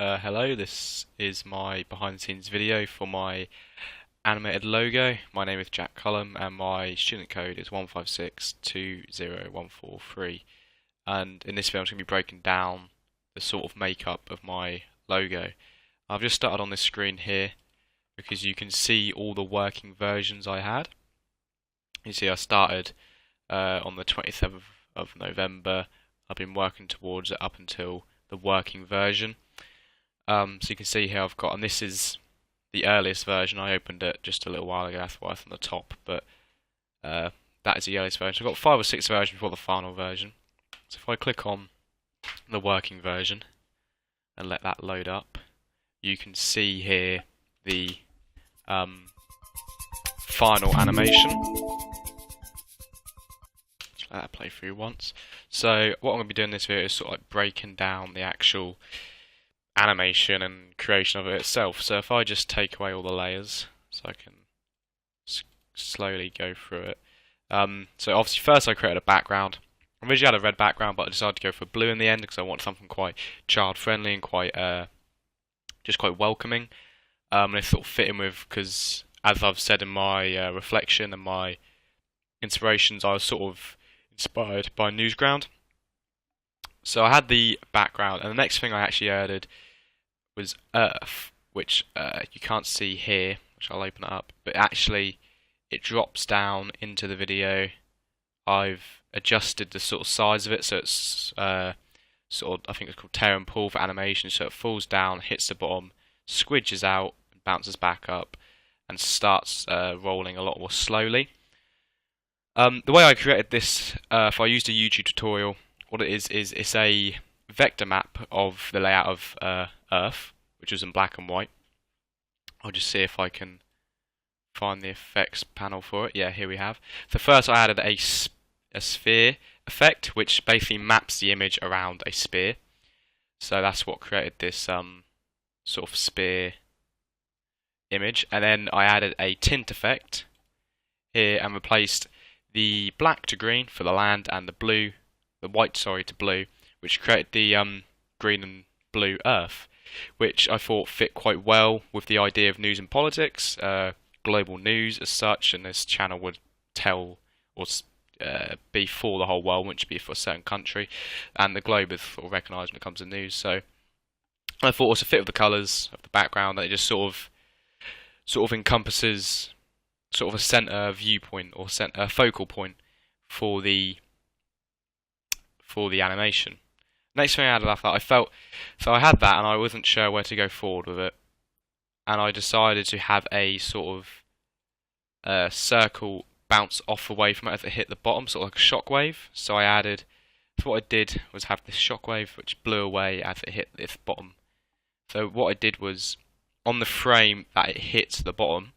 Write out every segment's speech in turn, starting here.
Hello, this is my behind the scenes video for my animated logo. My name is Jack Cullum and my student code is 156201443. And in this video I'm going to be breaking down the sort of makeup of my logo. I've just started on this screen here because you can see all the working versions I had. You see I started on the 27th of November. I've been working towards it up until the working version. So you can see here I've got, and this is the earliest version. I opened it just a little while ago, that's why it's on the top, but that is the earliest version. I've got 5 or 6 versions before the final version. So if I click on the working version and let that load up, you can see here the final animation. Just let that play through once. So what I'm going to be doing in this video is sort of like breaking down the actual animation and creation of it itself. So if I just take away all the layers, so I can slowly go through it. So obviously first I created a background. I originally had a red background, but I decided to go for blue in the end because I wanted something quite child friendly and quite just quite welcoming. And it sort of fit in with, because as I've said in my reflection and my inspirations, I was sort of inspired by Newsground. So I had the background, and the next thing I actually added was Earth, which you can't see here, which I'll open it up, but actually it drops down into the video. I've adjusted the sort of size of it, so it's sort of, I think it's called tear and pull for animation, so it falls down, hits the bottom, squidges out, bounces back up, and starts rolling a lot more slowly. The way I created this, if I used a YouTube tutorial, what it is it's a vector map of the layout of Earth, which was in black and white. I'll just see if I can find the effects panel for it. Yeah, here we have. So first I added a sphere effect, which basically maps the image around a sphere. So that's what created this sort of sphere image. And then I added a tint effect here and replaced the black to green for the land and the white to blue, which created the green and blue Earth, which I thought fit quite well with the idea of news and politics, global news as such, and this channel would tell or be for the whole world, wouldn't be for a certain country, and the globe is sort of recognised when it comes to news. So I thought it was a fit with the colours of the background, that it just sort of encompasses sort of a centre viewpoint or focal point for the animation. Next thing I added after that, I had that and I wasn't sure where to go forward with it, and I decided to have a sort of circle bounce off away from it as it hit the bottom, sort of like a shockwave. So what I did was have this shockwave which blew away as it hit this bottom. So what I did was, on the frame that it hit the bottom,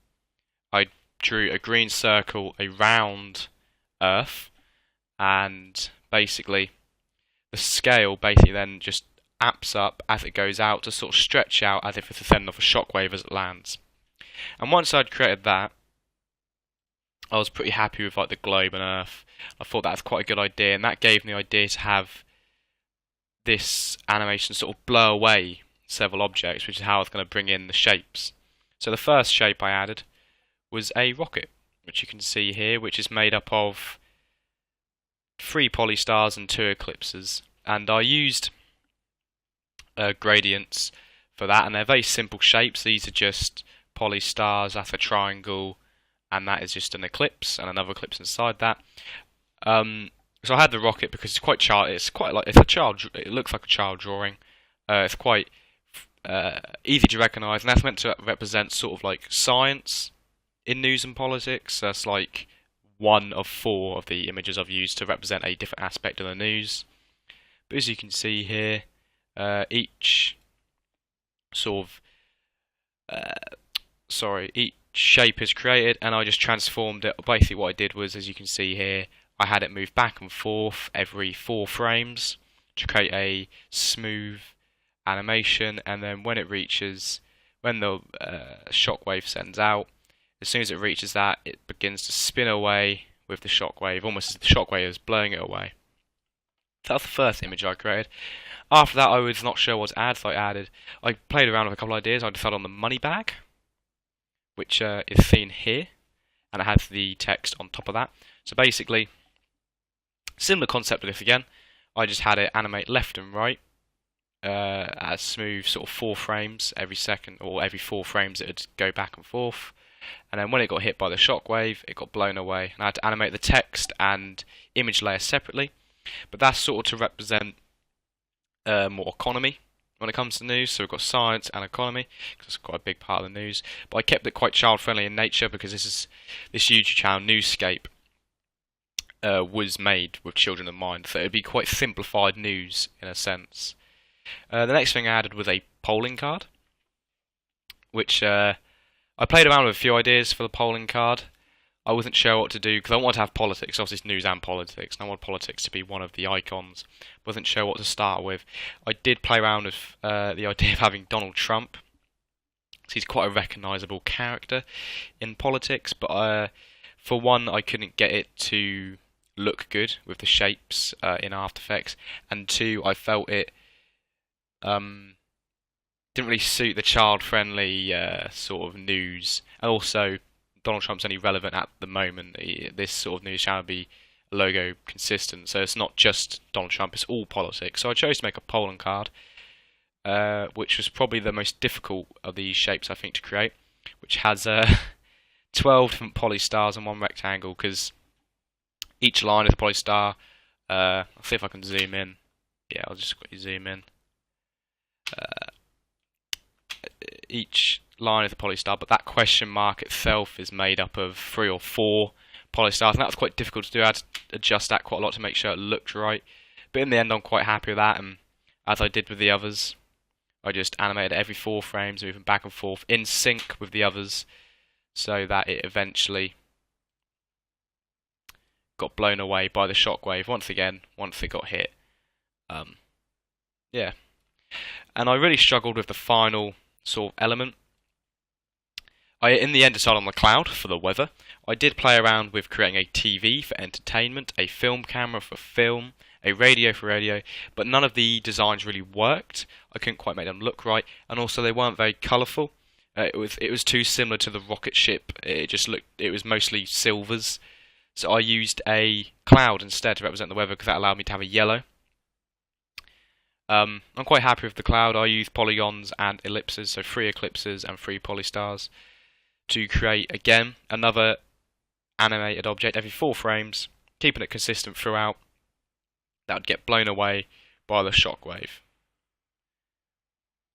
I drew a green circle around Earth, and basically the scale then just amps up as it goes out to sort of stretch out as if it's sending off a shockwave as it lands. And once I'd created that, I was pretty happy with like the globe and Earth. I thought that was quite a good idea, and that gave me the idea to have this animation sort of blow away several objects, which is how I was going to bring in the shapes. So the first shape I added was a rocket, which you can see here, which is made up of 3 polystars and 2 eclipses, and I used gradients for that, and they're very simple shapes. These are just polystars, that's a triangle, and that is just an eclipse and another eclipse inside that. So I had the rocket because it looks like a child drawing. It's quite easy to recognise, and that's meant to represent sort of like science in news and politics. That's like 1 of 4 of the images I've used to represent a different aspect of the news. But as you can see here, each shape is created, and I just transformed it. Basically what I did was, as you can see here, I had it move back and forth every 4 frames to create a smooth animation, and then when the shockwave sends out, as soon as it reaches that, it begins to spin away with the shockwave, almost as the shockwave is blowing it away. So that was the first image I created. After that, I was not sure what to add, so I played around with a couple of ideas. I decided on the money bag, which is seen here, and it has the text on top of that. So basically, similar concept to this again. I just had it animate left and right as smooth sort of 4 frames every second, or every 4 frames it would go back and forth. And then when it got hit by the shockwave, it got blown away. And I had to animate the text and image layer separately. But that's sort of to represent more economy when it comes to news. So we've got science and economy, because it's quite a big part of the news. But I kept it quite child-friendly in nature, because this YouTube channel, Newscape, was made with children in mind. So it'd be quite simplified news in a sense. The next thing I added was a polling card, which I played around with a few ideas for the polling card. I wasn't sure what to do, because I wanted to have politics, obviously it's news and politics, and I want politics to be one of the icons. Wasn't sure what to start with. I did play around with the idea of having Donald Trump. So he's quite a recognisable character in politics, but for one, I couldn't get it to look good with the shapes in After Effects, and two, I felt it didn't really suit the child-friendly sort of news. And also, Donald Trump's only relevant at the moment. This sort of news channel would be logo consistent, so it's not just Donald Trump, it's all politics. So I chose to make a polling card, which was probably the most difficult of these shapes, I think, to create, which has 12 different polystars in one rectangle, because each line is a polystar. I'll see if I can zoom in. Yeah, I'll just quickly zoom in. Each line is a polystar, but that question mark itself is made up of 3 or 4 polystars, and that was quite difficult to do. I had to adjust that quite a lot to make sure it looked right. But in the end, I'm quite happy with that, and as I did with the others, I just animated every 4 frames, moving back and forth in sync with the others, so that it eventually got blown away by the shockwave once it got hit. Yeah. And I really struggled with the final sort of element. I, in the end, decided on the cloud for the weather. I did play around with creating a TV for entertainment, a film camera for film, a radio for radio, but none of the designs really worked. I couldn't quite make them look right, and also they weren't very colourful. It was too similar to the rocket ship. It was mostly silvers. So I used a cloud instead to represent the weather, because that allowed me to have a yellow. I'm quite happy with the cloud. I used polygons and ellipses, so 3 eclipses and 3 polystars, to create, again, another animated object every 4 frames, keeping it consistent throughout. That would get blown away by the shockwave.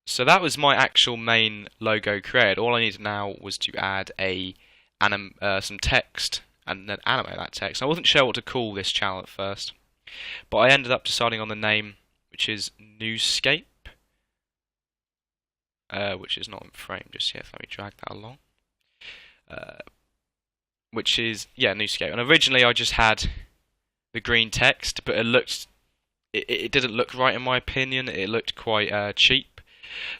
So that was my actual main logo created. All I needed now was to add some text and then animate that text. I wasn't sure what to call this channel at first, but I ended up deciding on the name, which is Newscape, which is not in frame just yet. Let me drag that along. Which is, yeah, Newscape. And originally I just had the green text, but it didn't look right in my opinion. It looked quite cheap.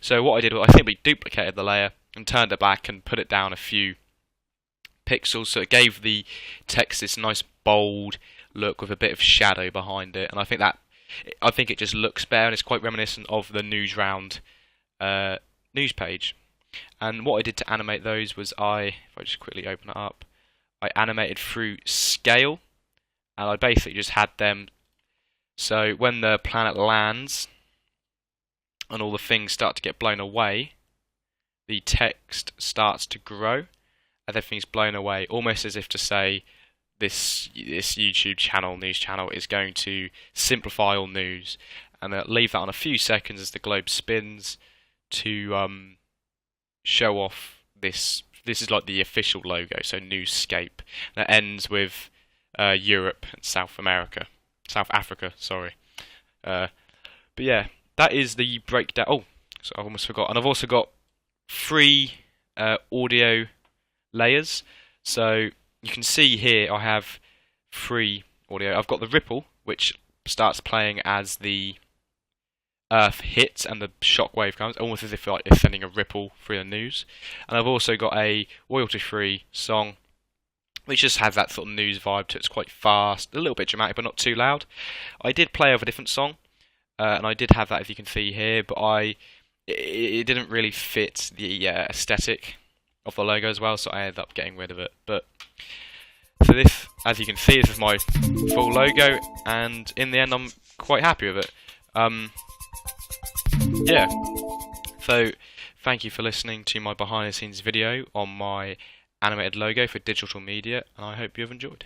So what I did was I simply duplicated the layer and turned it back and put it down a few pixels, so it gave the text this nice bold look with a bit of shadow behind it. And I think it just looks better, and it's quite reminiscent of the Newsround news page. And what I did to animate those was if I just quickly open it up, I animated through scale, and I basically just had them, so when the planet lands and all the things start to get blown away, the text starts to grow and everything's blown away, almost as if to say this YouTube channel, news channel, is going to simplify all news, and leave that on a few seconds as the globe spins to show off this. This is like the official logo, so Newscape. That ends with Europe and South Africa, sorry. But yeah, that is the breakdown. Oh, so I almost forgot. And I've also got 3 audio layers. So you can see here I have 3 audio. I've got the ripple, which starts playing as the Earth hits and the shockwave comes, almost as if like it's sending a ripple through the news. And I've also got a royalty-free song, which just has that sort of news vibe to it. It's quite fast, a little bit dramatic, but not too loud. I did play over a different song, and I did have that, as you can see here, but it didn't really fit the aesthetic of the logo as well, so I ended up getting rid of it. But for this, as you can see, this is my full logo, and in the end, I'm quite happy with it. Yeah. So, thank you for listening to my behind the scenes video on my animated logo for digital media, and I hope you have enjoyed.